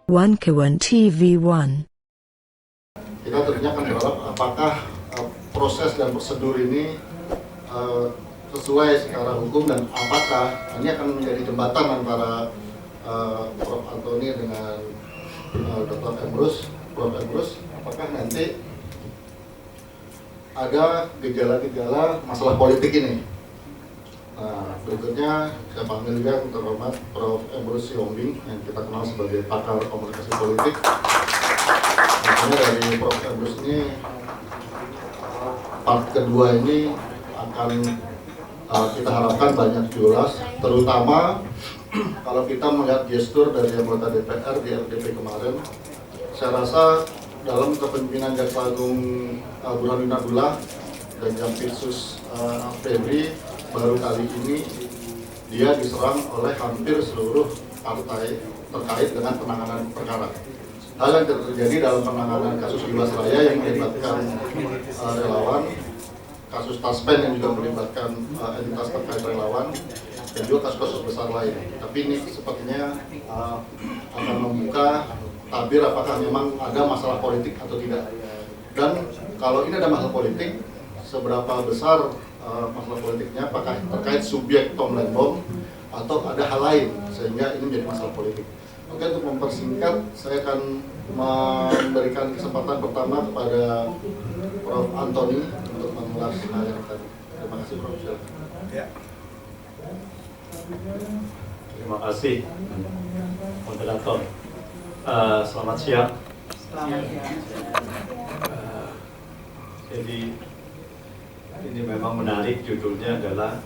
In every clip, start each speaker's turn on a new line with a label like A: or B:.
A: Wankawan TV1.
B: Kita tentunya akan berharap apakah proses dan prosedur ini sesuai secara hukum dan apakah ini akan menjadi jembatan antara Prof. Antoni dengan Dr. Emrus, Prof. Emrus, apakah nanti ada gejala-gejala masalah politik ini. Nah, berikutnya saya panggil juga yang terhormat Prof. Emrus Siombing yang kita kenal sebagai pakar komunikasi politik. Makanya dari Prof. Emrus ini part kedua ini akan kita harapkan banyak diulas, terutama kalau kita melihat gestur dari anggota DPR di RDP kemarin. Saya rasa dalam kepemimpinan Jaksa Agung Burhanuddin Abdullah dan Jampitsus Febri, baru kali ini dia diserang oleh hampir seluruh partai terkait dengan penanganan perkara. Hal yang terjadi dalam penanganan kasus Jiwasraya yang melibatkan relawan, kasus Taspen yang juga melibatkan entitas terkait relawan, dan juga kasus-kasus besar lain. Tapi ini sepertinya akan membuka tabir apakah memang ada masalah politik atau tidak. Dan kalau ini ada masalah politik, seberapa besar masalah politiknya, apakah terkait subjek Tom Lembong atau ada hal lain sehingga ini menjadi masalah politik. Oke, untuk mempersingkat, saya akan memberikan kesempatan pertama kepada Prof. Antoni untuk mengulas hal yang tadi. Terima kasih, Prof.
C: Ya. Terima kasih, moderator. Selamat siang. Jadi ini memang menarik, judulnya adalah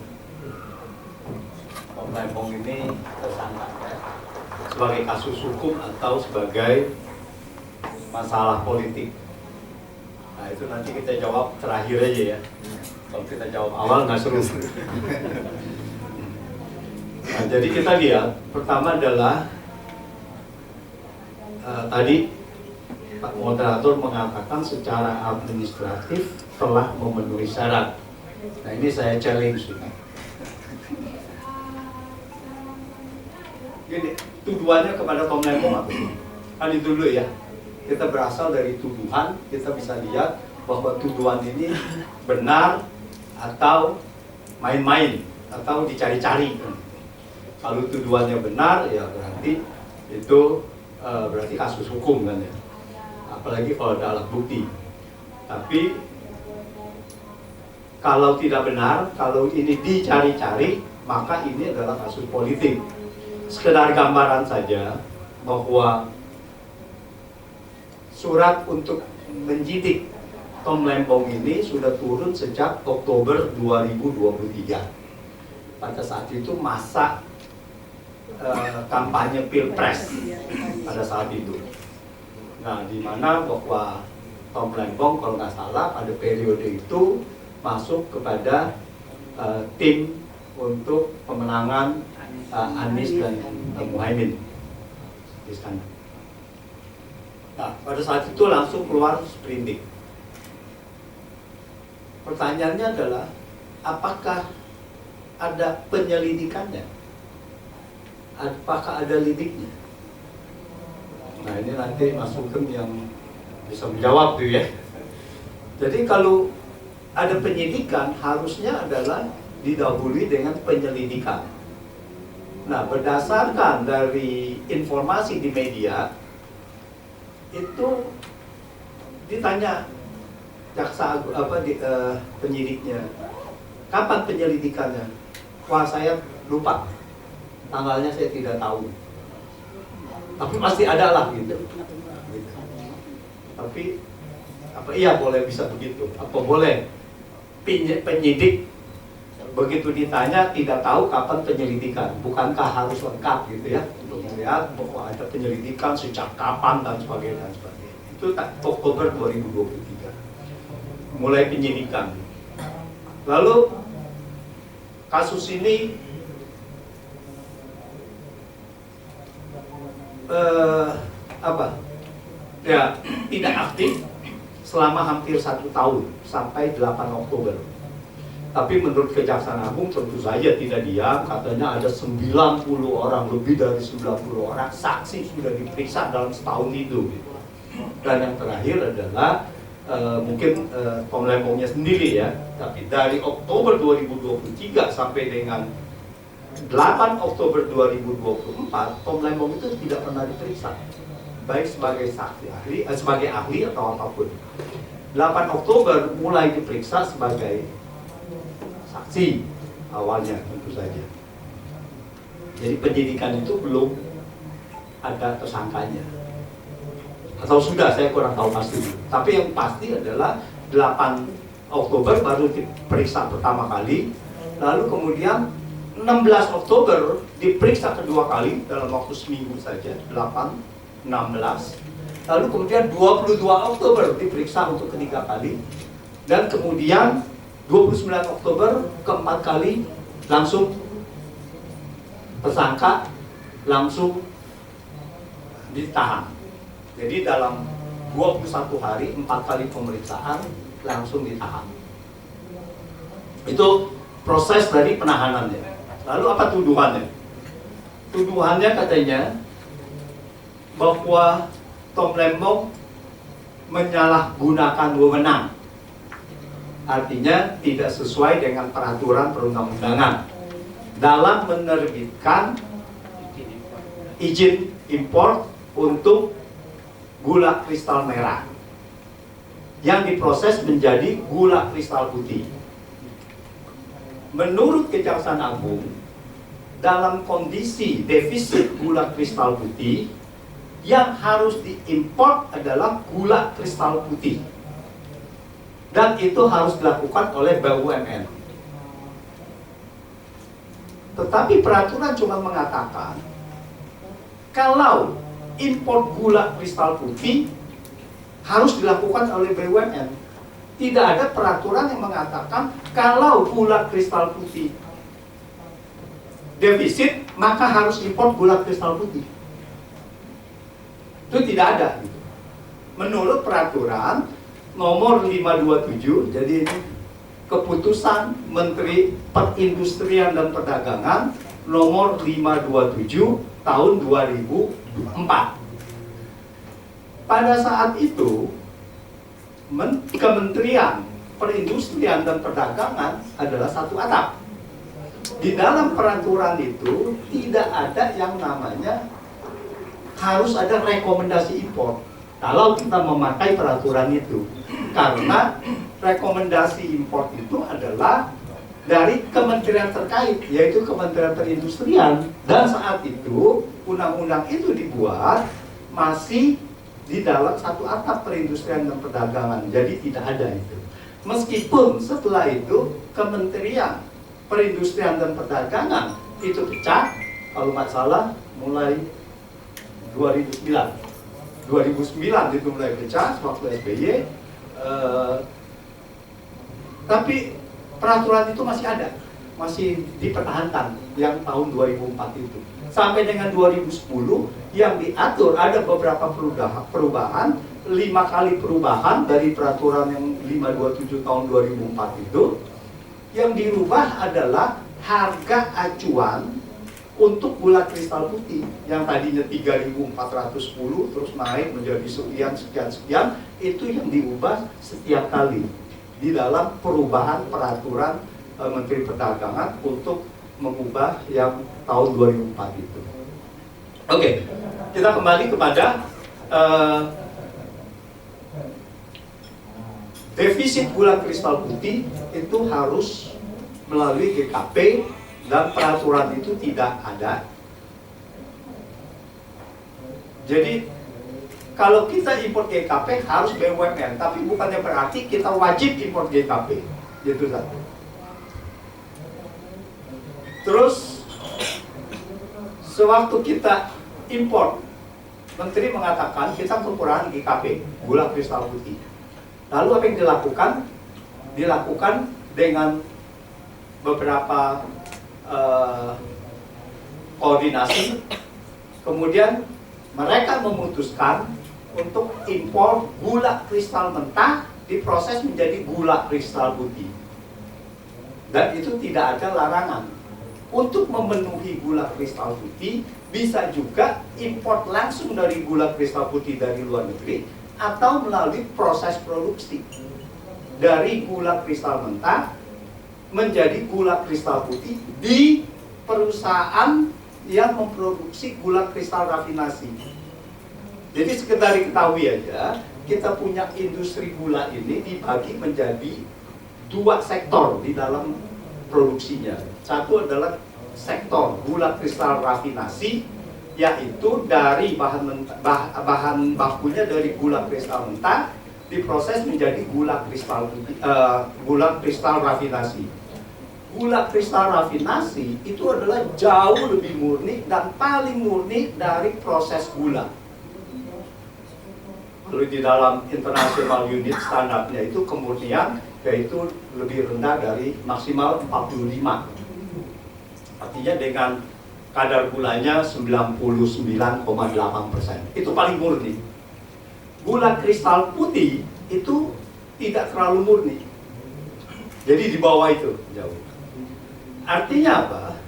C: Tom Lembong ini tersangka sebagai kasus hukum atau sebagai masalah politik. Nah, itu nanti kita jawab terakhir aja ya. Kalau kita jawab awal nggak seru. Nah, jadi kita lihat pertama adalah tadi Pak Moderator mengatakan secara administratif telah memenuhi syarat. Nah, ini saya challenge. Gini, tuduhannya kepada Tom Lembong apa sih? Kan itu dulu ya. Kita berasal dari tuduhan, kita bisa lihat bahwa tuduhan ini benar atau main-main atau dicari-cari. Kalau tuduhannya benar, ya berarti itu berarti kasus hukum kan ya. Apalagi kalau ada alat bukti. Tapi kalau tidak benar, kalau ini dicari-cari, maka ini adalah kasus politik. Sekedar gambaran saja bahwa surat untuk menyidik Tom Lembong ini sudah turun sejak Oktober 2023. Pada saat itu masa kampanye Pilpres pada saat itu. Nah, di mana bahwa Tom Lembong kalau nggak salah pada periode itu masuk kepada tim untuk pemenangan Anies dan Muhaimin di sana. Nah, pada saat itu langsung keluar sprindik. Pertanyaannya adalah, apakah ada penyelidikannya? Apakah ada lidiknya? Nah, ini nanti Mas Sugeng yang bisa menjawab tuh ya. Jadi kalau ada penyidikan, harusnya adalah didahului dengan penyelidikan. Nah, berdasarkan dari informasi di media, itu ditanya jaksa penyidiknya, kapan penyelidikannya? Wah, saya lupa, tanggalnya saya tidak tahu. Tapi pasti ada lah gitu. Tapi apa iya boleh bisa begitu? Apa boleh penyidik begitu ditanya tidak tahu kapan penyelidikan? Bukankah harus lengkap gitu ya untuk melihat bahwa ada penyelidikan sejak kapan dan sebagainya dan sebagainya. Itu Oktober 2023 mulai penyidikan. Lalu kasus ini tidak aktif selama hampir 1 tahun sampai 8 Oktober. Tapi menurut Kejaksaan Agung tentu saja tidak diam, katanya ada 90 orang, lebih dari 90 orang saksi sudah diperiksa dalam setahun itu. Dan yang terakhir adalah mungkin Tom Lembongnya sendiri ya, tapi dari Oktober 2023 sampai dengan 8 Oktober 2024, Tom Lembong itu tidak pernah diperiksa, baik sebagai saksi ahli, sebagai ahli atau apapun. 8 Oktober mulai diperiksa sebagai saksi awalnya tentu saja. Jadi penyidikan itu belum ada tersangkanya. Atau sudah, saya kurang tahu pasti. Tapi yang pasti adalah 8 Oktober baru diperiksa pertama kali, lalu kemudian 16 Oktober diperiksa kedua kali dalam waktu seminggu saja, 8, 16. Lalu kemudian 22 Oktober diperiksa untuk ketiga kali, dan kemudian 29 Oktober keempat kali langsung tersangka, langsung ditahan. Jadi dalam 21 hari, 4 kali pemeriksaan, langsung ditahan. Itu proses dari penahanannya. Lalu apa tuduhannya? Tuduhannya katanya bahwa Tom Lembong menyalahgunakan wewenang. Artinya tidak sesuai dengan peraturan perundang-undangan dalam menerbitkan izin impor untuk gula kristal merah yang diproses menjadi gula kristal putih. Menurut Kejaksaan Agung, dalam kondisi defisit gula kristal putih, yang harus diimpor adalah gula kristal putih, dan itu harus dilakukan oleh BUMN. Tetapi peraturan cuma mengatakan kalau impor gula kristal putih harus dilakukan oleh BUMN. Tidak ada peraturan yang mengatakan kalau gula kristal putih defisit maka harus impor gula kristal putih. Itu tidak ada. Menurut peraturan nomor 527, jadi ini keputusan Menteri Perindustrian dan Perdagangan nomor 527 tahun 2004. Pada saat itu Kementerian Perindustrian dan Perdagangan adalah satu atap. Di dalam peraturan itu tidak ada yang namanya harus ada rekomendasi impor kalau kita memakai peraturan itu, karena rekomendasi impor itu adalah dari kementerian terkait, yaitu Kementerian Perindustrian, dan saat itu undang-undang itu dibuat masih di dalam satu atap Perindustrian dan Perdagangan, jadi tidak ada itu. Meskipun setelah itu Kementerian Perindustrian dan Perdagangan itu pecah, kalau nggak salah mulai 2009 itu mulai pecah waktu SBY, tapi peraturan itu masih ada, masih dipertahankan yang tahun 2004 itu sampai dengan 2010 yang diatur ada beberapa perubahan, 5 kali perubahan dari peraturan yang 527 tahun 2004 itu. Yang dirubah adalah harga acuan untuk gula kristal putih yang tadinya 3.410 terus naik menjadi sekian, itu yang diubah setiap kali di dalam perubahan peraturan Menteri Perdagangan untuk mengubah yang tahun 2004 itu. Oke, kita kembali kepada defisit gula kristal putih itu harus melalui GKP, dan peraturan itu tidak ada. Jadi kalau kita impor GKP harus BUMN, tapi bukannya berarti kita wajib impor GKP. Itu satu. Terus sewaktu kita impor, Menteri mengatakan kita kekurangan GKP, gula kristal putih. Lalu apa yang dilakukan? Dilakukan dengan beberapa koordinasi, kemudian mereka memutuskan untuk impor gula kristal mentah diproses menjadi gula kristal putih. Dan itu tidak ada larangan. Untuk memenuhi gula kristal putih, bisa juga import langsung dari gula kristal putih dari luar negeri, atau melalui proses produksi. Dari gula kristal mentah menjadi gula kristal putih di perusahaan yang memproduksi gula kristal rafinasi. Jadi sekedar diketahui aja, kita punya industri gula ini dibagi menjadi dua sektor di dalam produksinya. Satu adalah sektor gula kristal rafinasi, yaitu dari bahan bakunya dari gula kristal mentah diproses menjadi gula kristal rafinasi. Gula kristal rafinasi itu adalah jauh lebih murni dan paling murni dari proses gula. Lalu di dalam international unit standarnya itu kemurnian yaitu lebih rendah dari maksimal 45. Artinya dengan kadar gulanya 99,8%. Itu paling murni. Gula kristal putih itu tidak terlalu murni. Jadi di bawah itu jauh. Artinya apa?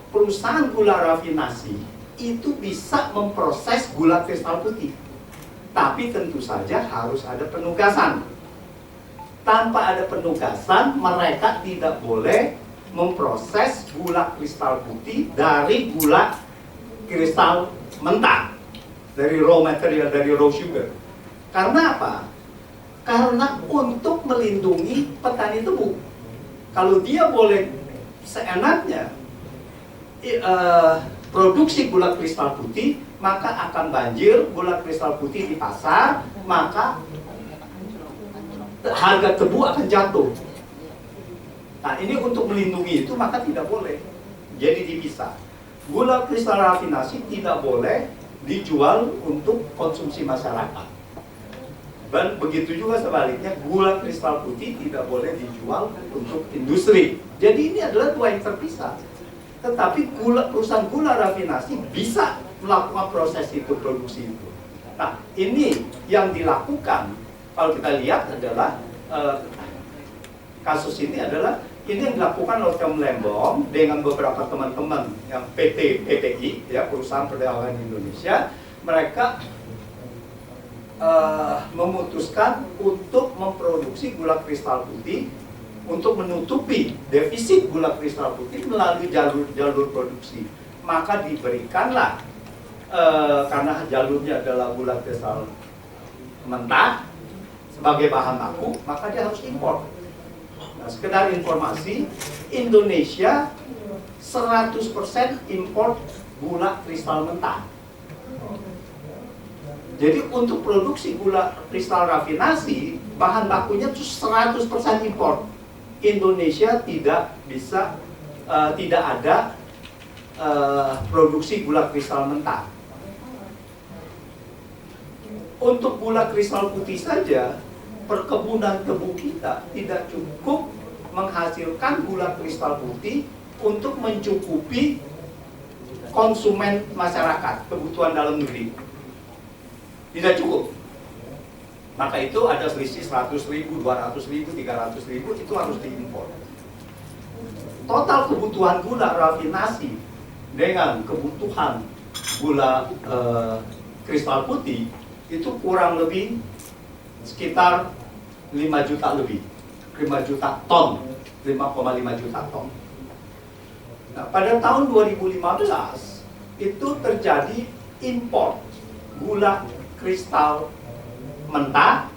C: Perusahaan gula rafinasi itu bisa memproses gula kristal putih. Tapi tentu saja harus ada penugasan. Tanpa ada penugasan, mereka tidak boleh memproses gula kristal putih dari gula kristal mentah, dari raw material, dari raw sugar. Karena apa? Karena untuk melindungi petani tebu. Kalau dia boleh seenaknya produksi gula kristal putih, maka akan banjir gula kristal putih di pasar, maka harga tebu akan jatuh. Nah, ini untuk melindungi itu maka tidak boleh. Jadi dipisah. Gula kristal rafinasi tidak boleh dijual untuk konsumsi masyarakat. Dan begitu juga sebaliknya, gula kristal putih tidak boleh dijual untuk industri. Jadi ini adalah dua yang terpisah. Tetapi perusahaan gula rafinasi bisa melakukan proses itu, produksi itu. Nah, ini yang dilakukan, kalau kita lihat adalah kasus ini adalah ini yang dilakukan oleh Lembong dengan beberapa teman-teman yang PT PPI, ya, Perusahaan Perdagangan Indonesia. Mereka memutuskan untuk memproduksi gula kristal putih untuk menutupi defisit gula kristal putih melalui jalur produksi. Maka diberikanlah karena jalurnya adalah gula kristal mentah sebagai bahan baku, maka dia harus impor. Nah, sekedar informasi, Indonesia 100% impor gula kristal mentah. Jadi untuk produksi gula kristal rafinasi, bahan bakunya itu 100% impor. Indonesia tidak bisa, tidak ada produksi gula kristal mentah. Untuk gula kristal putih saja, perkebunan tebu kita tidak cukup menghasilkan gula kristal putih untuk mencukupi konsumen masyarakat, kebutuhan dalam negeri. Tidak cukup. Maka itu ada selisih 100.000, 200.000, 300.000 itu harus diimpor. Total kebutuhan gula rafinasi dengan kebutuhan gula kristal putih itu kurang lebih sekitar 5 juta lebih, 5 juta ton, 5,5 juta ton. Nah, pada tahun 2015 itu terjadi impor gula kristal mentah,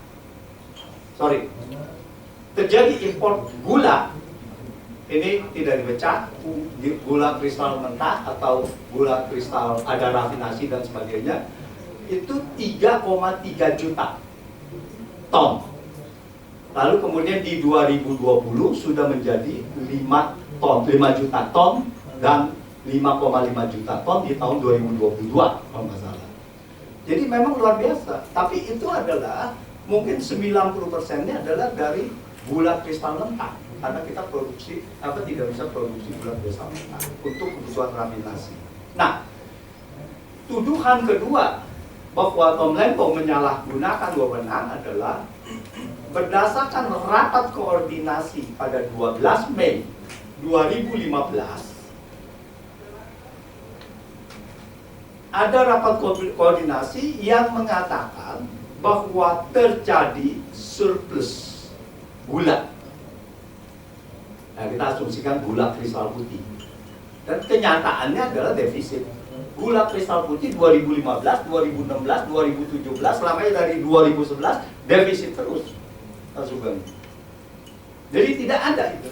C: terjadi impor gula, ini tidak dipecah, gula kristal mentah atau gula kristal ada rafinasi dan sebagainya, itu 3,3 juta ton. Lalu kemudian di 2020 sudah menjadi 5 juta ton dan 5,5 juta ton di tahun 2022 kalau nggak salah. Jadi memang luar biasa, tapi itu adalah mungkin 90%-nya adalah dari gula kristal mentah, karena kita tidak bisa produksi gula kristal mentah untuk kebutuhan rafinasi. Nah, tuduhan kedua bahwa Tom Lembong menyalahgunakan wewenang adalah berdasarkan rapat koordinasi pada 12 Mei 2015 ada rapat koordinasi yang mengatakan bahwa terjadi surplus gula. Nah, kita asumsikan gula kristal putih. Dan kenyataannya adalah defisit. Gula kristal putih 2015, 2016, 2017, selama dari 2011 defisit terus. Jadi tidak ada itu.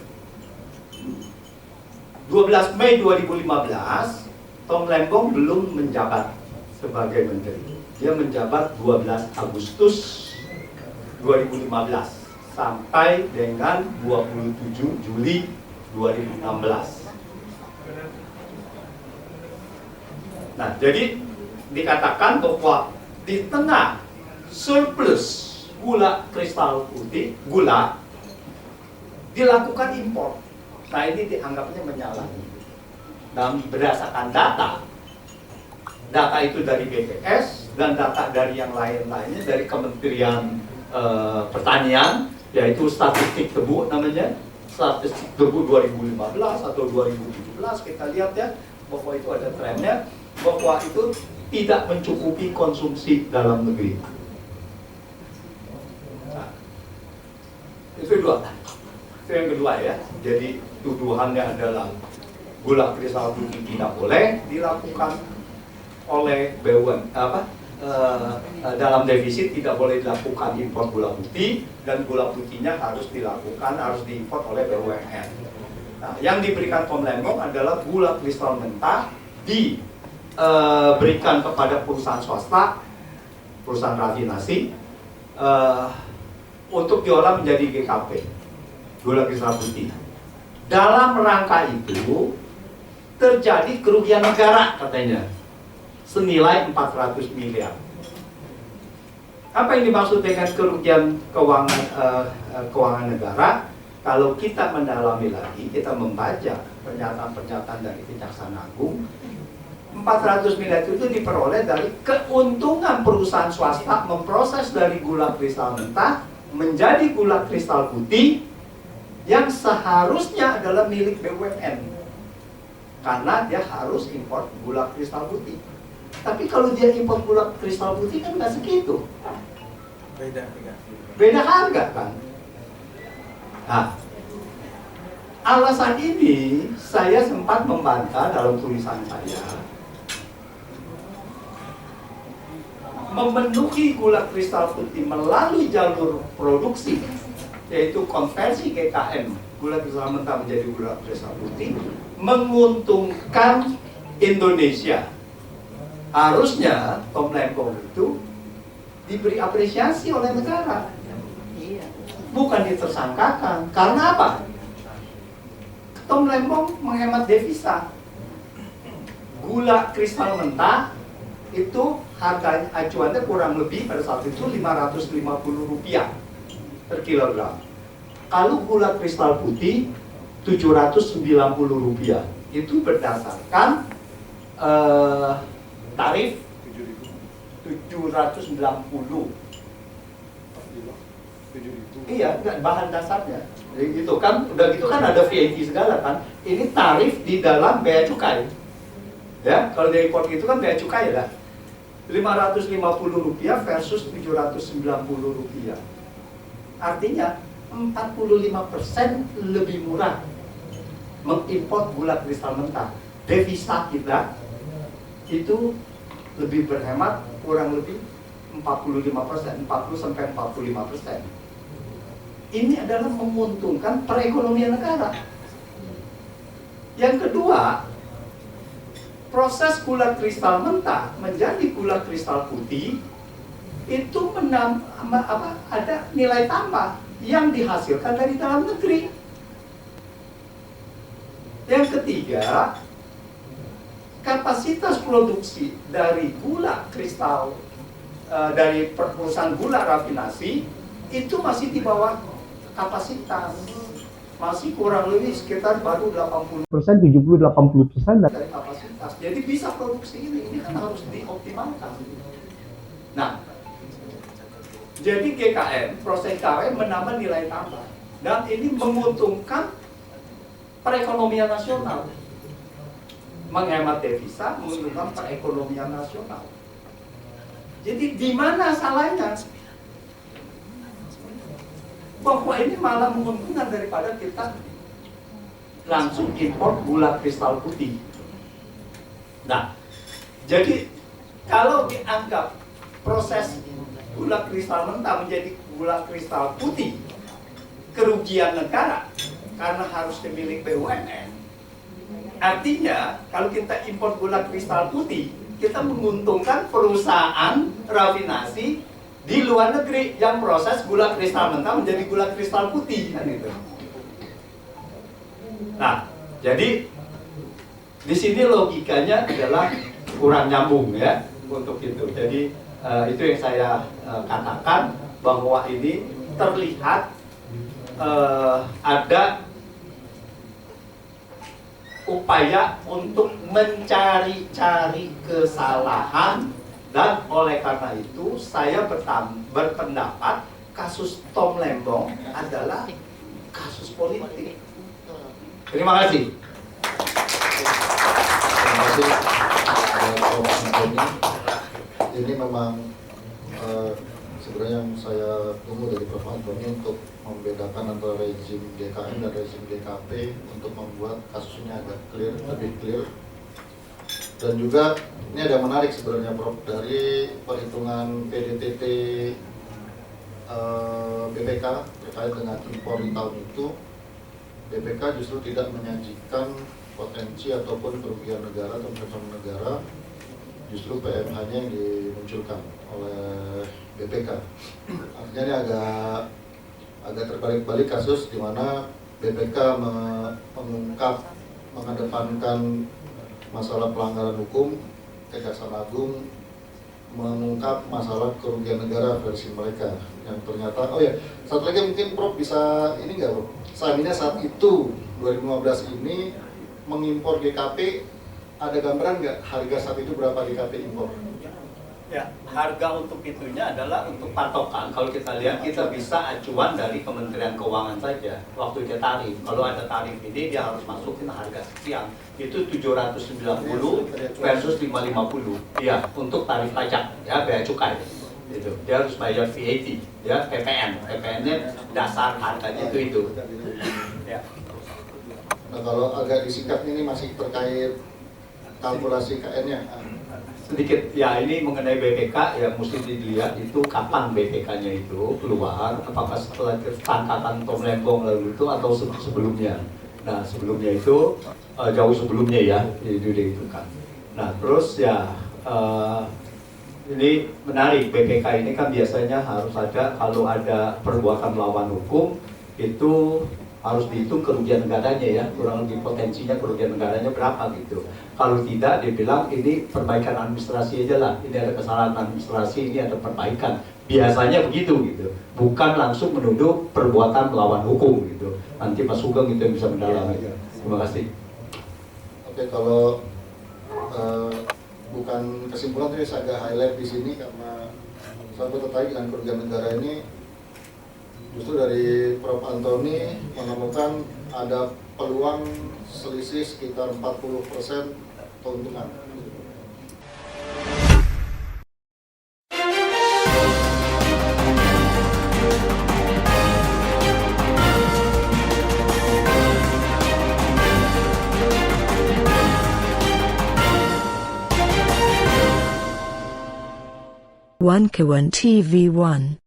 C: 12 Mei 2015, Tom Lembong belum menjabat sebagai menteri. Dia menjabat 12 Agustus 2015 sampai dengan 27 Juli 2016. Nah, jadi dikatakan bahwa di tengah surplus gula kristal putih, gula dilakukan impor. Nah, ini dianggapnya menyalahi. Dan berdasarkan data itu dari BPS dan data dari yang lain-lainnya dari Kementerian Pertanian, yaitu statistik tebu namanya, statistik tebu 2015 atau 2017, kita lihat ya bahwa itu ada trennya, bahwa itu tidak mencukupi konsumsi dalam negeri. Nah, itu dua. Itu yang kedua ya. Jadi tuduhannya adalah gula kristal putih tidak boleh dilakukan oleh BUMN, dalam defisit tidak boleh dilakukan impor gula putih, dan gula putihnya harus diimpor oleh BUMN. Nah, yang diberikan Tom Lembong adalah gula kristal mentah diberikan kepada perusahaan swasta, perusahaan rafinasi, untuk diolah menjadi GKP, gula kristal putih. Dalam rangka itu terjadi kerugian negara katanya senilai 400 miliar. Apa yang dimaksud dengan kerugian keuangan negara? Kalau kita mendalami lagi, kita membaca pernyataan-pernyataan dari Kejaksaan Agung, 400 miliar itu diperoleh dari keuntungan perusahaan swasta memproses dari gula kristal mentah menjadi gula kristal putih yang seharusnya adalah milik BUMN, karena dia harus impor gula kristal putih. Tapi kalau dia impor gula kristal putih kan nggak segitu, beda harga kan. Nah, alasan ini saya sempat membantah dalam tulisan saya. Memenuhi gula kristal putih melalui jalur produksi, yaitu konversi GKM, gula kristal mentah menjadi gula kristal putih, menguntungkan Indonesia. Harusnya Tom Lembong itu diberi apresiasi oleh negara, bukan ditersangkakan. Karena apa? Tom Lembong menghemat devisa. Gula kristal mentah itu harganya acuannya kurang lebih pada saat itu Rp550 per kilogram. Kalau gula kristal putih Rp790, itu berdasarkan tarif 790. Iya, bahan dasarnya. Jadi gitu kan, udah gitu kan ada VAT segala kan. Ini tarif di dalam bea cukai. Ya, kalau dari import itu kan bea cukai ya. Rp550 versus Rp790. Artinya 45% lebih murah mengimpor gula kristal mentah. Devisa kita itu lebih berhemat kurang lebih 45%, 40-45%. Ini adalah menguntungkan perekonomian negara. Yang kedua, proses gula kristal mentah menjadi gula kristal putih itu ada nilai tambah yang dihasilkan dari dalam negeri. Yang ketiga, kapasitas produksi dari gula kristal dari perusahaan gula rafinasi itu masih di bawah kapasitas, masih kurang lebih sekitar baru 80%, 70-80% dari kapasitas. Jadi bisa produksi ini kan harus dioptimalkan. Nah, jadi GKM, proses GKM menambah nilai tambah, dan ini menguntungkan perekonomian nasional. Menghemat devisa, menguntungkan perekonomian nasional. Jadi di mana salahnya? Bahwa ini malah menguntungkan daripada kita langsung impor gula kristal putih. Nah, jadi kalau dianggap proses gula kristal mentah menjadi gula kristal putih, kerugian negara karena harus dimiliki BUMN. Artinya, kalau kita impor gula kristal putih, kita menguntungkan perusahaan rafinasi di luar negeri yang proses gula kristal mentah menjadi gula kristal putih, kan itu. Nah, jadi di sini logikanya adalah kurang nyambung ya untuk itu. Jadi itu yang saya katakan bahwa ini terlihat ada upaya untuk mencari-cari kesalahan, dan oleh karena itu saya berpendapat kasus Tom Lembong adalah kasus politik. Terima kasih.
B: Terima kasih Prof. Antoni. Ini memang sebenarnya yang saya tunggu dari Prof. Antoni untuk membedakan antara rezim GKN dan rezim GKP untuk membuat kasusnya agak clear, lebih clear. Dan juga ini ada menarik sebenarnya Prof, dari perhitungan PDTT BPK terkait dengan impor di tahun itu. BPK justru tidak menyajikan potensi ataupun kerugian negara atau perusahaan negara, justru PMH-nya yang dimunculkan oleh BPK. Artinya ini agak terbalik-balik kasus di mana BPK mengungkap, mengedepankan masalah pelanggaran hukum, Kejaksaan Agung mengungkap masalah kerugian negara versi mereka yang ternyata, oh ya, satu lagi mungkin Prof bisa ini nggak Prof? Seandainya saat itu 2015 ini mengimpor GKP, ada gambaran nggak harga saat itu berapa GKP impor?
C: Ya, harga untuk itunya adalah untuk patokan. Kalau kita lihat, kita bisa acuan dari Kementerian Keuangan saja. Waktu dia tarif, kalau ada tarif ini dia harus masukin harga sekian. Itu 790 versus 550. Ya, untuk tarif pajak, ya bea cukai. Itu dia harus bayar VAT, ya PPN. PPN-nya dasar harganya itu. Ya.
B: Nah, kalau agak disingkat ini masih terkait kalkulasi KN-nya.
C: Sedikit, ya ini mengenai BPK ya mesti dilihat itu kapan BPK-nya itu keluar, apakah setelah tangkapan Tom Lembong lalu itu atau sebelumnya. Nah sebelumnya itu jauh sebelumnya ya itu kan. Nah terus ya ini menarik, BPK ini kan biasanya harus ada, kalau ada perbuatan melawan hukum itu harus dihitung kerugian negaranya ya, kurang lebih potensinya kerugian negaranya berapa gitu. Kalau tidak, dia bilang ini perbaikan administrasi aja lah, ini ada kesalahan administrasi, ini ada perbaikan. Biasanya begitu gitu, bukan langsung menuduh perbuatan melawan hukum gitu. Nanti Mas Sugeng itu yang bisa mendalami. Terima kasih.
B: Oke, kalau bukan kesimpulan, tapi saya agak highlight di sini karena saya tertarik dengan kerugian negara ini. Justru dari Prof. Antoni menemukan ada peluang selisih sekitar 40% keuntungan.
A: One Kawan TV 1